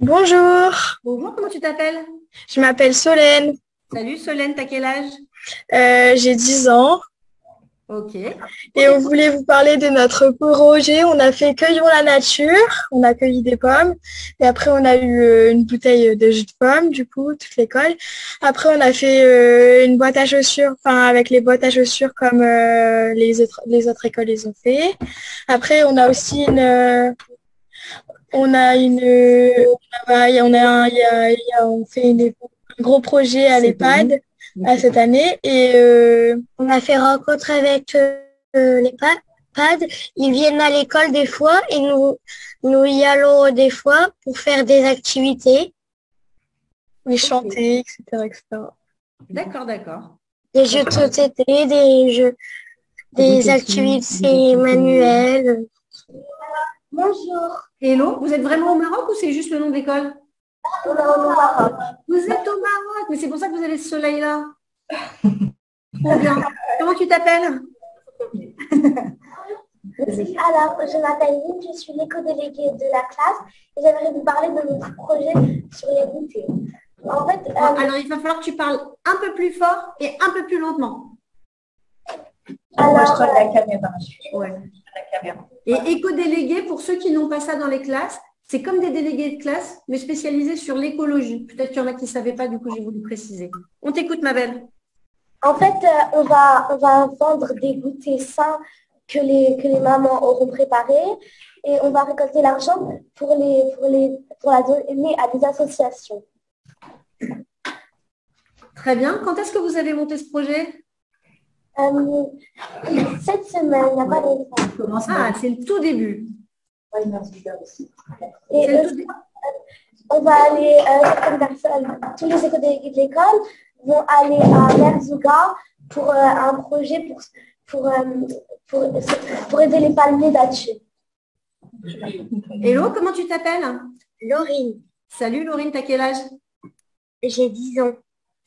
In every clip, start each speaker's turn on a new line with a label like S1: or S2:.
S1: Bonjour,
S2: Bonjour, comment tu t'appelles?
S1: je m'appelle Solène.
S2: Salut Solène, t'as quel âge?
S1: J'ai 10 ans
S2: Ok, on
S1: et on
S2: t'écoute.
S1: voulait vous parler de notre projet. On a fait cueillons la nature, on a cueilli des pommes et après on a eu une bouteille de jus de pomme, du coup, toute l'école. Après on a fait une boîte à chaussures, enfin avec les boîtes à chaussures comme les autres écoles les ont fait. Après on a aussi on a une, on a, on fait un gros projet à
S2: Cette année.
S1: l'EHPAD à cette année et on a fait rencontre avec les PAD. Ils viennent à l'école des fois et nous y allons des fois pour faire des activités, oui,
S2: Ok,
S1: chanter, etc., etc.
S2: d'accord, d'accord.
S1: Des
S2: Bah,
S1: jeux de
S2: super.
S1: société, des jeux, des activités manuelles. Bonjour,
S2: Hello, vous êtes vraiment au Maroc ou c'est juste le nom d'école?
S1: on est au Maroc.
S2: Vous êtes au Maroc, mais c'est pour ça que vous avez ce soleil-là. Trop bien. Comment tu t'appelles?
S1: Alors, je m'appelle Lynn, je suis l'éco-déléguée de la classe et j'aimerais vous parler de notre projet sur les goûters. En fait,
S2: Bon, alors, il va falloir que tu parles un peu plus fort et un peu plus lentement.
S1: alors,
S2: Ouais. Et éco-délégué, pour ceux qui n'ont pas ça dans les classes, c'est comme des délégués de classe, mais spécialisés sur l'écologie. Peut-être qu'il y en a qui ne savaient pas, du coup, j'ai voulu préciser. On t'écoute, ma belle.
S1: on va vendre des goûters sains que les mamans auront préparés et on va récolter l'argent pour la donner à des associations.
S2: Très bien. Quand est-ce que vous avez monté ce projet?
S1: Euh, Cette semaine, il n'y a pas longtemps.
S2: Ah, c'est le tout début.
S1: Et
S2: C'est le tout dé-
S1: on va aller, certaines personnes, tous les éco-délégués de l'école vont aller à Merzouga pour un projet pour, euh, pour, pour aider les palmiers datchés.
S2: Hello, comment tu t'appelles?
S1: Laurine,
S2: Salut, Laurine, t'as quel âge?
S1: j'ai 10 ans.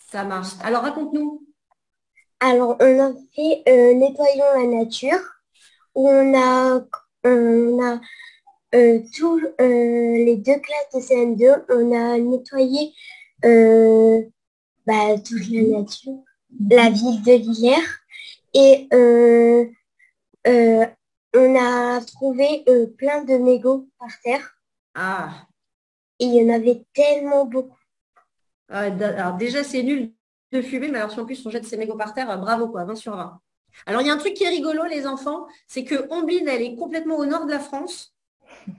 S2: Ça marche. Alors, raconte-nous.
S1: Alors, on a fait Nettoyons la nature, où on a tous les deux classes de CM2, on a nettoyé toute la nature, la ville de Villers. Et euh, on a trouvé plein de mégots par terre.
S2: Ah,
S1: Et il y en avait tellement beaucoup.
S2: alors déjà, c'est nul de fumer, mais alors si en plus on jette ses mégots par terre, bravo, quoi, 20 sur 20. Alors, il y a un truc qui est rigolo, les enfants, c'est que Omblin, elle est complètement au nord de la France.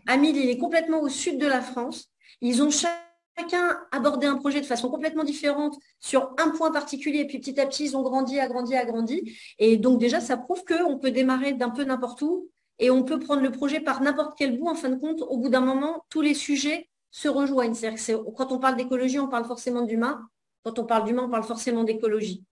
S2: Amil, il est complètement au sud de la France. Ils ont chacun abordé un projet de façon complètement différente sur un point particulier. Et puis petit à petit, ils ont grandi, agrandi, agrandi. Et donc déjà, ça prouve qu'on peut démarrer d'un peu n'importe où et on peut prendre le projet par n'importe quel bout. En fin de compte, au bout d'un moment, tous les sujets se rejoignent. C'est-à-dire que quand on parle d'écologie, on parle forcément d'humain. Quand on parle d'humain, on parle forcément d'écologie.